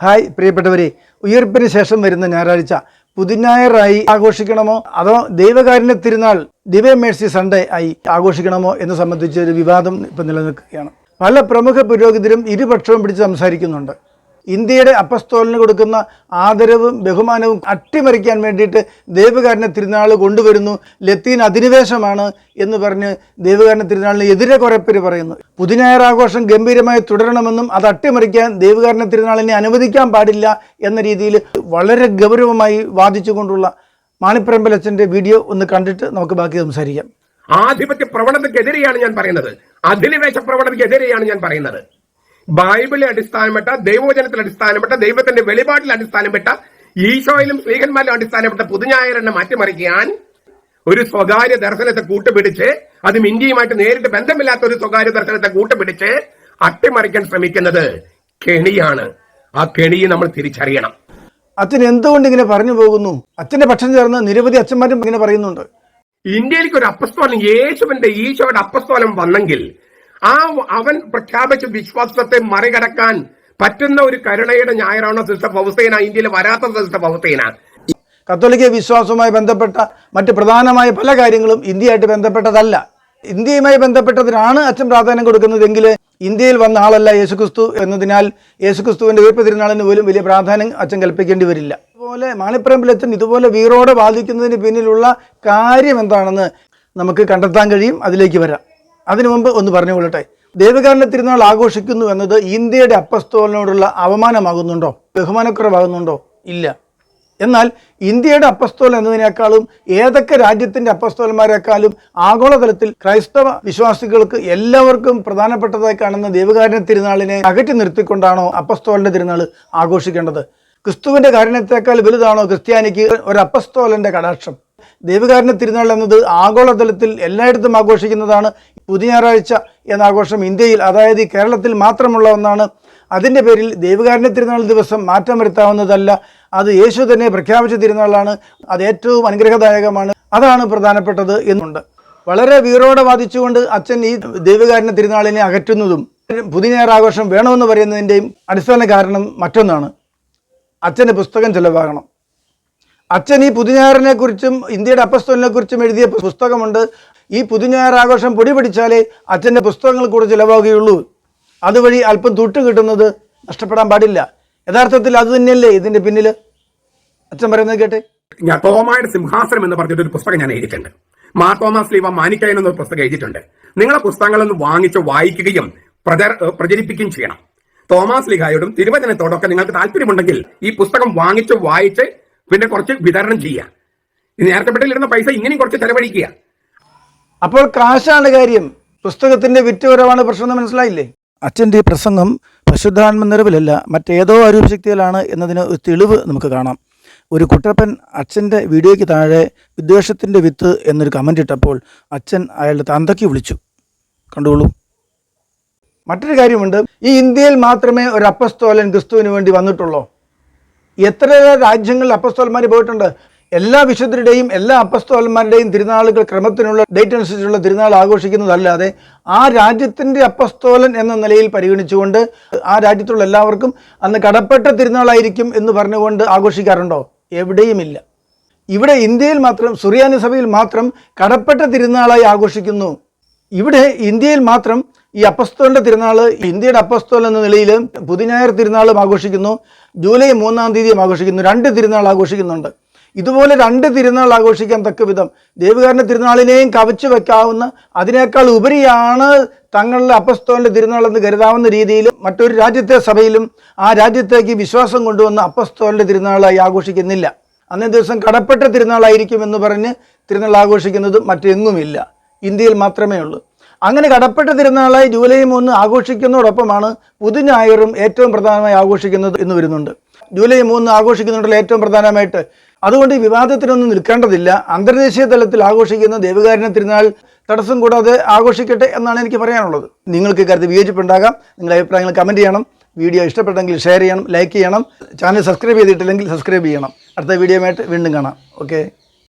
Hi പ്രിയപ്പെട്ടവരെ, ഉയർപ്പിന് ശേഷം വരുന്ന ഞായറാഴ്ച പുതുഞായറായി ആഘോഷിക്കണമോ അതോ ദൈവകാരുണ്യ തിരുനാൾ ദിവേ മേഴ്സി സൺഡേ ആയി ആഘോഷിക്കണമോ എന്ന് സംബന്ധിച്ച് ഒരു വിവാദം ഇപ്പം നിലനിൽക്കുകയാണ്. പല പ്രമുഖ പുരോഹിതരും ഇരുപക്ഷവും പിടിച്ച് സംസാരിക്കുന്നുണ്ട്. ഇന്ത്യയുടെ അപ്പസ്തോലിന് കൊടുക്കുന്ന ആദരവും ബഹുമാനവും അട്ടിമറിക്കാൻ വേണ്ടിയിട്ട് ദൈവകാരുണ്യ തിരുനാൾ കൊണ്ടുവരുന്നു, ലത്തീൻ അധിനിവേശമാണ് എന്ന് പറഞ്ഞ് ദൈവകാരുണ്യ തിരുനാളിന് എതിരെ കുറേ പേര് പറയുന്നു. പുതുഞായർ ആഘോഷം ഗംഭീരമായി തുടരണമെന്നും അത് അട്ടിമറിക്കാൻ ദൈവകാരുണ്യ തിരുനാളിനെ അനുവദിക്കാൻ പാടില്ല എന്ന രീതിയിൽ വളരെ ഗൗരവമായി വാദിച്ചുകൊണ്ടുള്ള മാണിപ്പറമ്പിലച്ഛൻ്റെ വീഡിയോ ഒന്ന് കണ്ടിട്ട് നമുക്ക് ബാക്കി സംസാരിക്കാം. ആധിപത്യ പ്രവണതയ്ക്കെതിരെയാണ് ഞാൻ പറയുന്നത്, അധിനിവേശ പ്രവണതയ്ക്കെതിരെയാണ് ഞാൻ പറയുന്നത്. ബൈബിളിൽ അടിസ്ഥാനപ്പെട്ട, ദൈവവചനത്തിൽ അടിസ്ഥാനപ്പെട്ട, ദൈവത്തിന്റെ വെളിപാട്ടിൽ അടിസ്ഥാനപ്പെട്ട, ഈശോയിലും സ്ത്രീകന്മാരിലും അടിസ്ഥാനപ്പെട്ട പുതുഞായറിനെ മാറ്റിമറിക്കാൻ ഒരു സ്വകാര്യ ദർശനത്തെ കൂട്ടുപിടിച്ച്, അതും ഇന്ത്യയുമായിട്ട് നേരിട്ട് ബന്ധമില്ലാത്ത ഒരു സ്വകാര്യ ദർശനത്തെ കൂട്ടുപിടിച്ച് അട്ടിമറിക്കാൻ ശ്രമിക്കുന്നത് കെണിയാണ്. ആ കെണിയെ നമ്മൾ തിരിച്ചറിയണം. അച്ഛൻ എന്തുകൊണ്ട് ഇങ്ങനെ പറഞ്ഞു പോകുന്നു? അച്ഛന്റെ പക്ഷം ചേർന്ന് നിരവധി അച്ഛന്മാരും ഇങ്ങനെ പറയുന്നുണ്ട്. ഇന്ത്യയിലേക്ക് ഒരു അപ്പസ്തോലൻ, ഈശോയുടെ അപ്പസ്തോലൻ വന്നെങ്കിൽ അവൻ പ്രഖ്യാപിച്ച വിശ്വാസത്തെ മറികടക്കാൻ പറ്റുന്ന ഒരു കരുണയുടെ ഞായറാണോ സിസ്റ്റർ ഫൗസ്തീന ഇന്ത്യയിൽ വരാത്ത സിസ്റ്റർ ഫൗസ്തീന? കത്തോലിക്ക വിശ്വാസവുമായി ബന്ധപ്പെട്ട മറ്റ് പ്രധാനമായ പല കാര്യങ്ങളും ഇന്ത്യയായിട്ട് ബന്ധപ്പെട്ടതല്ല. ഇന്ത്യയുമായി ബന്ധപ്പെട്ടതിനാണ് അച്ഛൻ പ്രാധാന്യം കൊടുക്കുന്നതെങ്കിൽ ഇന്ത്യയിൽ വന്ന ആളല്ല യേശുക്രിസ്തു എന്നതിനാൽ യേശുക്രിസ്തുവിന്റെ ഉയർപ്പ് തിരുനാളിന് പോലും വലിയ പ്രാധാന്യം അച്ഛൻ കൽപ്പിക്കേണ്ടി വരില്ല. അതുപോലെ മാണിപ്പറമ്പിലച്ഛൻ ഇതുപോലെ വീറോടെ ബാധിക്കുന്നതിന് പിന്നിലുള്ള കാര്യം എന്താണെന്ന് നമുക്ക് കണ്ടെത്താൻ കഴിയും. അതിലേക്ക് വരാം. അതിനു മുമ്പ് ഒന്ന് പറഞ്ഞുകൊള്ളട്ടെ, ദൈവകാരുണ്യ തിരുനാൾ ആഘോഷിക്കുന്നു എന്നത് ഇന്ത്യയുടെ അപ്പസ്തോലനോടുള്ള അവമാനമാകുന്നുണ്ടോ, ബഹുമാനക്കുറവാകുന്നുണ്ടോ? ഇല്ല. എന്നാൽ ഇന്ത്യയുടെ അപ്പസ്തോലൻ എന്നതിനേക്കാളും ഏതൊക്കെ രാജ്യത്തിൻ്റെ അപ്പസ്തോലന്മാരെക്കാളും ആഗോളതലത്തിൽ ക്രൈസ്തവ വിശ്വാസികൾക്ക് എല്ലാവർക്കും പ്രധാനപ്പെട്ടതായി കാണുന്ന ദൈവകാരുണ്യ തിരുനാളിനെ അകറ്റി നിർത്തിക്കൊണ്ടാണോ അപ്പസ്തോലന്റെ തിരുനാൾ ആഘോഷിക്കേണ്ടത്? ക്രിസ്തുവിന്റെ കാരുണ്യത്തെക്കാൾ വലുതാണോ ക്രിസ്ത്യാനിക്ക് ഒരു അപ്പസ്തോലന്റെ കടാക്ഷം? ദൈവകാരുണ്യ തിരുനാൾ എന്നത് ആഗോളതലത്തിൽ എല്ലായിടത്തും ആഘോഷിക്കുന്നതാണ്. പുതുഞായറാഴ്ച എന്ന ആഘോഷം ഇന്ത്യയിൽ, അതായത് കേരളത്തിൽ മാത്രമുള്ള ഒന്നാണ്. അതിൻ്റെ പേരിൽ ദൈവകാരുണ്യ തിരുനാൾ ദിവസം മാറ്റം വരുത്താവുന്നതല്ല. അത് യേശു തന്നെ പ്രഖ്യാപിച്ച തിരുനാളാണ്. അത് ഏറ്റവും അനുഗ്രഹദായകമാണ്. അതാണ് പ്രധാനപ്പെട്ടത് എന്നുണ്ട്. വളരെ വീറോടെ വാദിച്ചുകൊണ്ട് അച്ഛൻ ഈ ദൈവകാരുണ്യ തിരുനാളിനെ അകറ്റുന്നതും പുതുഞായർ ആഘോഷം വേണമെന്ന് പറയുന്നതിൻ്റെയും അടിസ്ഥാന കാരണം മറ്റൊന്നാണ്. അച്ഛന് പുസ്തകം ചെലവാകണം. അച്ഛൻ ഈ പുതുഞായറിനെ കുറിച്ചും ഇന്ത്യയുടെ അപ്പസ്തോലിനെ കുറിച്ചും എഴുതിയ പുസ്തകമുണ്ട്. ഈ പുതുഞായർ ആഘോഷം പൊടി പിടിച്ചാലേ അച്ഛൻ്റെ പുസ്തകങ്ങൾ കൂടെ ചിലവാകുകയുള്ളൂ. അതുവഴി അല്പം തുട്ട് കിട്ടുന്നത് നഷ്ടപ്പെടാൻ പാടില്ല. യഥാർത്ഥത്തിൽ അത് തന്നെയല്ലേ ഇതിന്റെ പിന്നിൽ? അച്ഛൻ പറയുന്നത് കേട്ടെ. ഞാൻ തോമായുടെ സിംഹാസനം എന്ന് പറഞ്ഞിട്ട് ഒരു പുസ്തകം ഞാൻ എഴുതിയിട്ടുണ്ട്. മാർ തോമസ് ലീവ മാനിക്കയൻ എന്നൊരു പുസ്തകം എഴുതിയിട്ടുണ്ട്. നിങ്ങളെ പുസ്തകങ്ങളൊന്ന് വാങ്ങിച്ച് വായിക്കുകയും പ്രചരിപ്പിക്കുകയും ചെയ്യണം. തോമസ് ലീഗായോടും തിരുവചനത്തോടൊക്കെ നിങ്ങൾക്ക് താല്പര്യമുണ്ടെങ്കിൽ ഈ പുസ്തകം വാങ്ങിച്ച് വായിച്ച് പിന്നെ കുറച്ച് വിതരണം ചെയ്യുക. നേരത്തെ പെട്ടിലിരുന്ന പൈസ ഇങ്ങനെയും കുറച്ച് ചെലവഴിക്കുക. അപ്പോൾ കാശാണ് കാര്യം, പുസ്തകത്തിന്റെ വിറ്റുവരവാണ് പ്രശ്നം. മനസ്സിലായില്ലേ? അച്ഛൻ്റെ പ്രസംഗം പരിശുദ്ധാത്മ നിറവിലല്ല, മറ്റേതോ അരൂപശക്തിയിലാണ് എന്നതിന് ഒരു തെളിവ് നമുക്ക് കാണാം. ഒരു കുട്ടപ്പൻ അച്ഛൻ്റെ വീഡിയോയ്ക്ക് താഴെ വിദ്വേഷത്തിൻ്റെ വിത്ത് എന്നൊരു കമൻ്റ് ഇട്ടപ്പോൾ അച്ഛൻ അയാളുടെ തന്തയ്ക്ക് വിളിച്ചു. കണ്ടോളൂ. മറ്റൊരു കാര്യമുണ്ട്, ഈ ഇന്ത്യയിൽ മാത്രമേ ഒരു അപ്പസ്തോലൻ ക്രിസ്തുവിന് വേണ്ടി വന്നിട്ടുള്ളൂ. എത്ര രാജ്യങ്ങളിൽ അപ്പസ്തോലന്മാർ പോയിട്ടുണ്ട്. എല്ലാ വിശുദ്ധരുടെയും എല്ലാ അപ്പസ്തോലന്മാരുടെയും തിരുനാളുകൾ ക്രമത്തിനുള്ള ഡേറ്റ് അനുസരിച്ചുള്ള തിരുനാൾ ആഘോഷിക്കുന്നതല്ലാതെ ആ രാജ്യത്തിൻ്റെ അപ്പസ്തോലൻ എന്ന നിലയിൽ പരിഗണിച്ചുകൊണ്ട് ആ രാജ്യത്തുള്ള എല്ലാവർക്കും അന്ന് കടപ്പെട്ട തിരുനാളായിരിക്കും എന്ന് പറഞ്ഞുകൊണ്ട് ആഘോഷിക്കാറുണ്ടോ? എവിടെയുമില്ല. ഇവിടെ ഇന്ത്യയിൽ മാത്രം, സുറിയാനി സഭയിൽ മാത്രം കടപ്പെട്ട തിരുനാളായി ആഘോഷിക്കുന്നു. ഇവിടെ ഇന്ത്യയിൽ മാത്രം ഈ അപ്പസ്തോലിന്റെ തിരുനാൾ, ഇന്ത്യയുടെ അപ്പസ്തോൽ എന്ന നിലയിൽ പുതുഞായർ തിരുനാളും ആഘോഷിക്കുന്നു, ജൂലൈ 3-ാം തീയതിയും ആഘോഷിക്കുന്നു. 2 തിരുനാൾ ആഘോഷിക്കുന്നുണ്ട്. ഇതുപോലെ 2 തിരുനാൾ ആഘോഷിക്കാൻ തക്ക വിധം ദൈവകാരുണ്യ തിരുനാളിനെയും കവച്ചു വെക്കാവുന്ന, അതിനേക്കാൾ ഉപരിയാണ് തങ്ങളുടെ അപ്പസ്തോലിന്റെ തിരുനാൾ എന്ന് കരുതാവുന്ന രീതിയിൽ മറ്റൊരു രാജ്യത്തെ സഭയിലും ആ രാജ്യത്തേക്ക് വിശ്വാസം കൊണ്ടുവന്ന അപ്പസ്തോലിന്റെ തിരുനാളായി ആഘോഷിക്കുന്നില്ല. അന്നേ ദിവസം കടപ്പെട്ട തിരുനാളായിരിക്കും എന്ന് പറഞ്ഞ് തിരുനാൾ ആഘോഷിക്കുന്നത് മറ്റെങ്ങുമില്ല, ഇന്ത്യയിൽ മാത്രമേ ഉള്ളൂ. അങ്ങനെ കടപ്പെട്ട തിരുനാളായി ജൂലൈ 3 ആഘോഷിക്കുന്നതോടൊപ്പമാണ് പുതുഞായറും ഏറ്റവും പ്രധാനമായി ആഘോഷിക്കുന്നത് എന്ന് വരുന്നുണ്ട്. ജൂലൈ 3 ആഘോഷിക്കുന്നുണ്ടല്ലോ ഏറ്റവും പ്രധാനമായിട്ട്. അതുകൊണ്ട് ഈ വിവാദത്തിനൊന്നും നിൽക്കേണ്ടതില്ല. അന്തർദേശീയ തലത്തിൽ ആഘോഷിക്കുന്ന ദൈവകാരുണ്യ തിരുനാൾ തടസ്സം കൂടാതെ ആഘോഷിക്കട്ടെ എന്നാണ് എനിക്ക് പറയാനുള്ളത്. നിങ്ങൾക്ക് കാര്യത്തിൽ വിയോജിപ്പുണ്ടാകാം. നിങ്ങളുടെ അഭിപ്രായങ്ങൾ കമൻറ്റ് ചെയ്യണം. വീഡിയോ ഇഷ്ടപ്പെട്ടെങ്കിൽ ഷെയർ ചെയ്യണം, ലൈക്ക് ചെയ്യണം. ചാനൽ സബ്സ്ക്രൈബ് ചെയ്തിട്ടില്ലെങ്കിൽ സബ്സ്ക്രൈബ് ചെയ്യണം. അടുത്ത വീഡിയോയുമായിട്ട് വീണ്ടും കാണാം. ഓക്കെ.